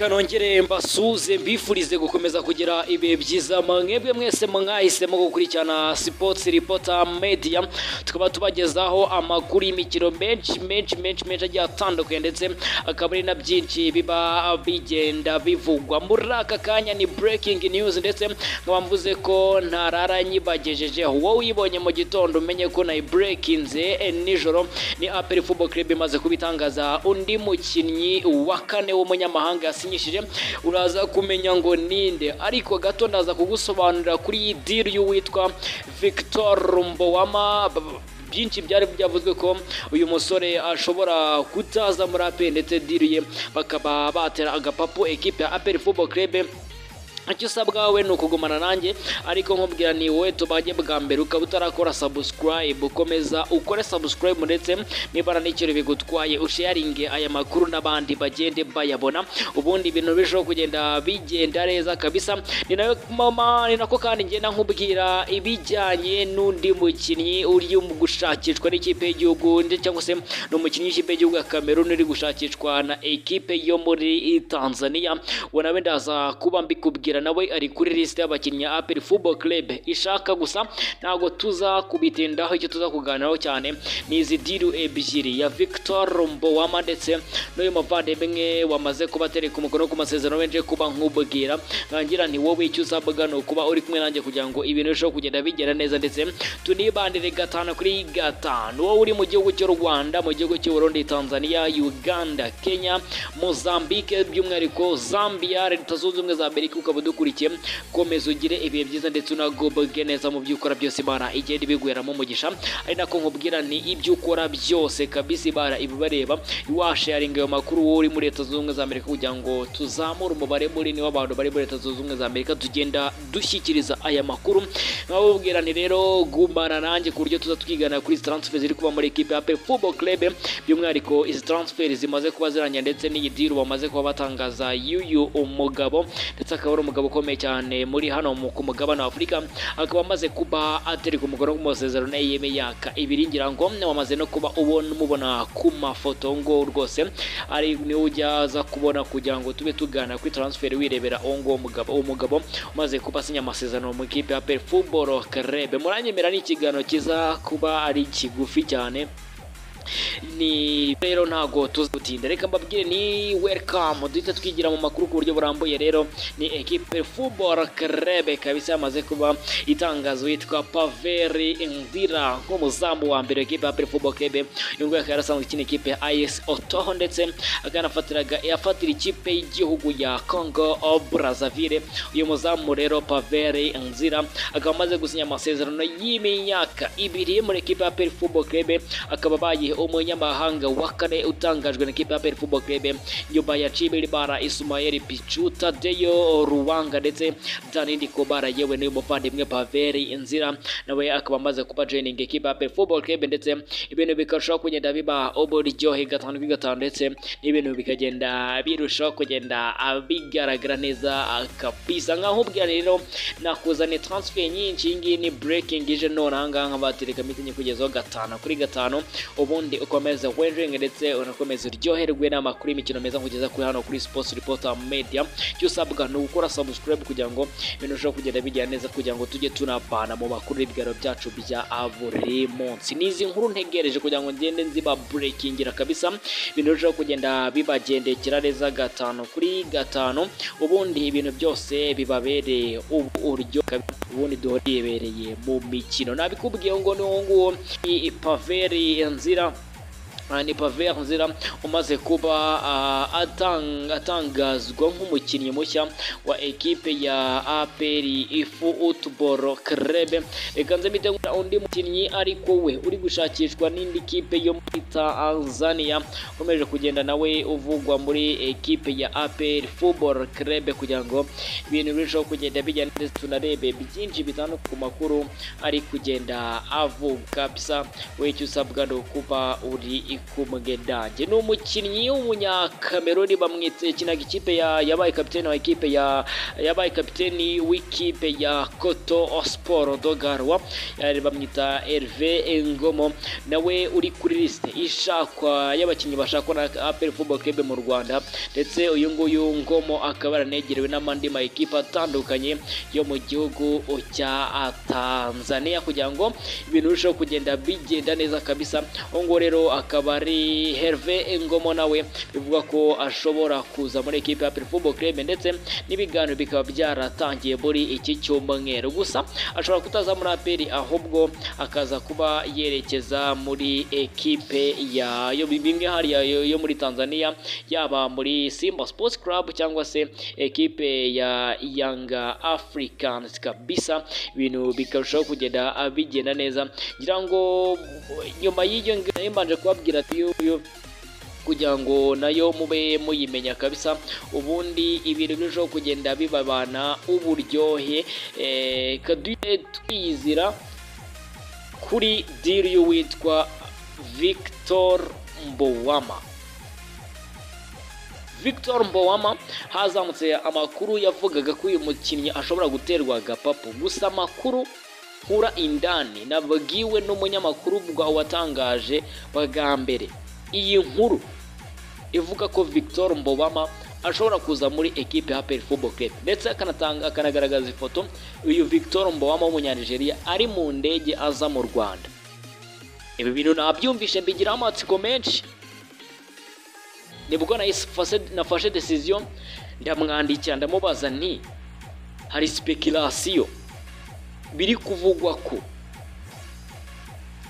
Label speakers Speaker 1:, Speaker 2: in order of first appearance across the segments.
Speaker 1: reka nongere mbasuze mbifurize gukomeza kugira ibihe byiza mwebwe mwese mwahisemo gukurikirana Sports Reporter Media, tukaba tubagezaho amakuru y'imikino menshi agiye atandukanye, ndetse akaba ari na byinshi biba bigenda bivugwa muri aka kanya. Ni breaking news, ndetse nkaba mvuze ko ntarara nyibagejeje, wowe uyibonye mu gitondo umenye ko na breakinze nijoro. Ni APR Football Club imaze kubitangaza undi mukinnyi wa kane w'umunyamahanga yasinyishije, uraza kumenya ngo ninde, ariko gato ndaza kugusobanurira kuri iyi deal y'uwitwa Victor Mbowama. Byinshi byari byavuzwe ko uyu musore ashobora kutaza muri APR, ndetse deal ye bakaba batera agapapo equipe ya APR Football Club. Icyo usabwa we ni ukugumana nanjye, ariko nkubwira ni wowe tubajye bwa mbere ukaba utarakora subscribe, ukomeza ukore subscribe, ndetse niba n'icyo bigutwaye usharinge aya makuru n'abandi bagende bayabona, ubundi ibintu birushaho kugenda bigenda neza kabisa. Ni nako kandi ngenda nkubwira ibijyanye n'undi mukinnyi uri mu gushakishwa n'ikipe y'igihugu, cyangwa se ni umukinnyi w'ikipe y'igihugu ya Cameroon uri gushakishwa na ekipe yo muri Tanzania. Nawe ndaza kuba mbikubwira, nawe ari kuri list y'abakinnyi ya APR Football Club ishaka, gusa ntago tuza kubitindaho. Icyo tuza kuganiraho cyane ni izi deal ebyiri ya Victor Mbowama ndetse n'uyu muvandimwe wamaze kuba atereka umukono ku masezerano wenje kuba nkubwira. Ngangira ni wowe icyo usabwa no kuba uri kumwe nanjye kugira ngo ibintu bishoboke kugenda bigera neza, ndetse tunibandire gatanu kuri gatanu. Wowe uri mu gihugu cy'u Rwanda, mu gihugu cy'u Burundi, Tanzania, Uganda, Kenya, Mozambique, by'umwihariko Zambia, Leta Zunze Ubumwe za Amerika, ukaba dukurikiye, komeza ugire ibihe byiza ndetse unagubwe neza mu byo ukora byose. Imana igenda ibiguheramo umugisha, ari nako nkubwira ni ibyo ukora byose kabisa Imana ibibareba. Washaringa ayo makuru wowe uri muri Leta Zunze Ubumwe za Amerika, kugira ngo tuzamure umubare munini w'abantu bari muri Leta Zunze Ubumwe za Amerika tugenda dushyikiriza aya makuru. Nkababwira ni rero gumana nanjye ku buryo tuza twigana kuri transfer ziri kuba muri equipe ya APR Football Club, by'umwihariko izi transfer zimaze kuba ziranya, ndetse n'iyi deal bamaze kuba batangaza y'uyu umugabo, ndetse akaba ari umugabo ukomeye cyane muri hano ku mugabane wa Afurika. Akaba amaze kuba atereka umukono ku masezerano y'imyaka 2, ngira ngo wamaze no kuba umubona ku mafoto ngo rwose ari niwe ujyaza kubona, kugira ngo tube tugana kuri transfer wirebera ongo umugabo umaze kuba asinya amasezerano mu ikipe ya APR Football Club. Muranyemera ni ikiganiro kiza kuba ari kigufi cyane, ni rero ntago tuzatinda, reka mbabwire ni welcome duhita twigira mu makuru ku buryo burambuye. Rero ni equipe Football Club kabisa yamaze kuba itangazo yitwa Paveri Nzira nk'umuzamu wa mbere equipe ya Football Club. Yungu yakaba yarasanzwe ikina equipe ya AS Otoho, ndetse yafatira ikipe y'igihugu ya Congo Brazzaville. Uyu muzamu rero Paveri Nzira akaba amaze gusinya amasezerano y'imyaka 2 muri equipe ya Football Club, akaba baye umunyamahanga wa kane utangajwe na equipe ya APR Football Club nyuma ya Chibiri Bara, Ismael Pichuta, Deyo Ruwanga, ndetse Danindi Kobara, yewe n'uyu muvandimwe Paveri Nzira nawe akaba amaze kuba joining equipe ya APR Football Club, ndetse ibintu bikarushaho kugenda biba uburyohe gatanu kuri gatanu, ndetse n'ibintu bikagenda birushaho kugenda bigaragara neza kabisa. nkahubwira rero nakuzane transfer nyinshi, ngiyi ni breaking ije none ahangaha batereka mitinye kugezaho gatanu kuri gatanu, ubundi ukomeza wenjenge ndetse unakomeza uryoherwe n'amakuru y'imikino meza kugeza kuri hano kuri Sports Reporter Media. Cyo usabwa ni gukora subscribe kugira ngo ibintu bishobora kugenda bijya neza, kugira ngo tujye tunapana mu makuru y'ibigaro byacu bya buri munsi. Nizi nkuru ntegereje kugira ngo ngende nziba breakingira kabisa, ibintu bishobora kugenda bibagendekera neza gatanu kuri gatanu, ubundi ibintu byose bibabereye uburyo ubundi duhoribereye mu mikino. Nabikubwiye ngo ni Paveri Nzira ni Paveri Nzira umaze kuba atangazwa nk'umukinnyi mushya wa ekipe ya APR Football Club. Reka nze mitegura undi mukinnyi ariko we uri gushakishwa n'indi kipe yo muri Tanzania, ukomeje kugenda nawe uvugwa muri ekipe ya APR Football Club, kugira ngo ibintu birushaho kugenda bijya neza. Tunarebe byinshi bitandukanye ku makuru ari kugenda avuga kabisa. We icyo usabwa no kuba uri ku Mugedanje. Ni umukinnyi w'umunyakameruni bamwitsekinaga ikipe yabaye kapiteni wa ikipe yabaye kapiteni w'ikipe ya Koto Sport Dogarwa, bamwita Hervé Ngomo, nawe uri kuri liste ishakwa y'abakinnyi bashakwa na APR Football Club mu Rwanda, ndetse uyu nguyu Ngomo akaba yaranegerewe n'amandi ma ekipe atandukanye yo mu gihugu cya Tanzania kugira ngo ibintu birusheho kugenda bigenda neza kabisa. Ngo rero akaba ari Hervé Ngomo, nawe bivuga ko ashobora kuza muri ekipe ya APR Football Club, ndetse n'ibiganiro bikaba byaratangiye muri iki cyumweru. Gusa ashobora kutaza muri APR, ahubwo akaza kuba yerekeza muri ekipe yo bimwe hariya yo muri Tanzania, yaba muri Simba Sports Club cyangwa se ekipe ya Yanga Africans kabisa, ibintu bikarushaho kugenda bigenda neza. Ngira ngo nyuma y'ibyo mbanje kubabwira ati kugira ngo nayo mube muyimenya kabisa, ubundi ibintu birushaho kugenda bibabana uburyohe. Kaduye twizira kuri deal witwa Victor Mbowama. Victor Mbowama hazamutse amakuru yavugaga ko uyu mukinnyi ashobora guterwa agapapu. Gusa amakuru nkura indani nabwiwe n'umunyamakuru watangaje bwa mbere iyi nkuru ivuga ko Victor Mbowama ashobora kuza muri ekipe ya APR Football Club, ndetse akanagaragaza ifoto uyu Victor Mbowama w'umunyanigeriya ari mu ndege aza mu Rwanda. Ibi bintu nabyumvishe mbigira amatsiko menshi, nibwo nafashe decision ndamwandikira ndamubaza nti hari speculation biri kuvugwa ko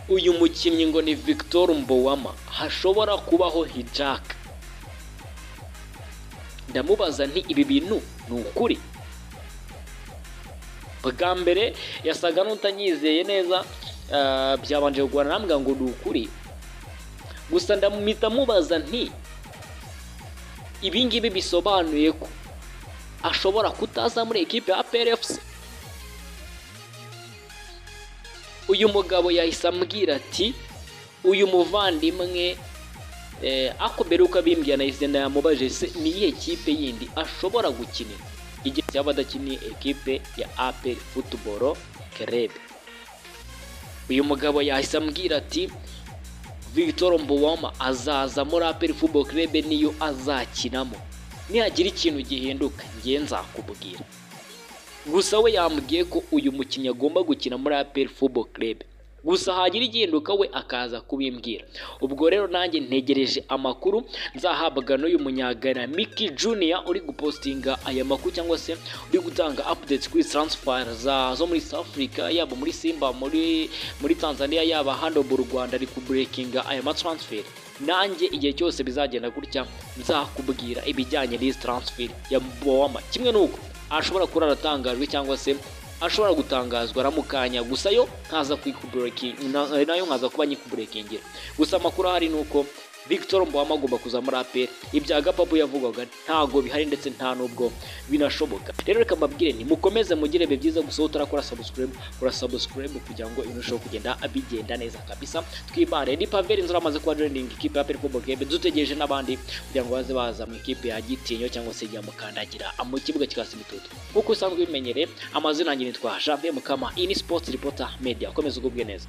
Speaker 1: uyu mukinnyi ngo ni Victor Mbowama hashobora kubaho hijack. Ndamubaza nti ibi bintu ni ukuri? Bwa mbere yasaga n'utanyizeye neza, byabanje kugwana nambwa ngo ni ukuri. Gusa ndamumita mubaza nti ibingibi bisobanuye ko ashobora kutaza muri ekipe ya APR FC. Uyu mugabo yahise ambwira ati uyu muvandimwe ako beruka bimbya nahise ndamubaje se ni iyihe kipe yindi ashobora gukinira igihe cyaba adakiniye ekipe ya APR Football Club. Uyu mugabo yahise ambwira ati Victor Mbowama azaza muri APR Football Club niyo azakinamo, nihagira ikintu gihinduka ngiye nzakubwira. Gusa we yambwiye ko uyu mukinnyi agomba gukina muri APR Football Club, gusa hagira igihinduka we akaza kubimbwira. Ubwo rero nanjye ntegereje amakuru nzahabwa n'uyu munyagana Mickey Junior uri gupostinga aya makuru cyangwa se uri gutanga updates kuri transfer zo muri South Africa, yaba muri Simba muri Tanzania, yaba hano mu Rwanda ari kubreakinga aya transfer. Nanjye igihe cyose bizagenda gutya nzakubwira ibijyanye n'izi transfer ya Mbowama, kimwe nuko ashobora kurara atangajwe cyangwa se ashobora gutangazwa aramukanya. Gusa yo nkaza nayo nkaza kuba nyikubreakingira. Gusa amakuru ahari nuko Victor Mbowama agomba kuza muri APR. Ibya gapapu yavugwaga ntago bihari, ndetse nta nubwo binashoboka. Rero reka mbabwire ni mukomeze mugire be byiza, gusa utarakora subscribe kugira ngo irusheho kugenda bigenda neza kabisa. Twibare ni Pavel Nzura amaze kuba joining ikipe ya APR Football Club, dutegereje n'abandi kugira ngo baza mu ikipe ya Gitinyo cyangwa se ya Mukandagira mu kibuga cy'Ikasi Mitutu. Kuko usanzwe bimenyere amazina yanjye nitwa Janvier Mukama, ini Sports Reporter Media. Komeza ugubwe neza.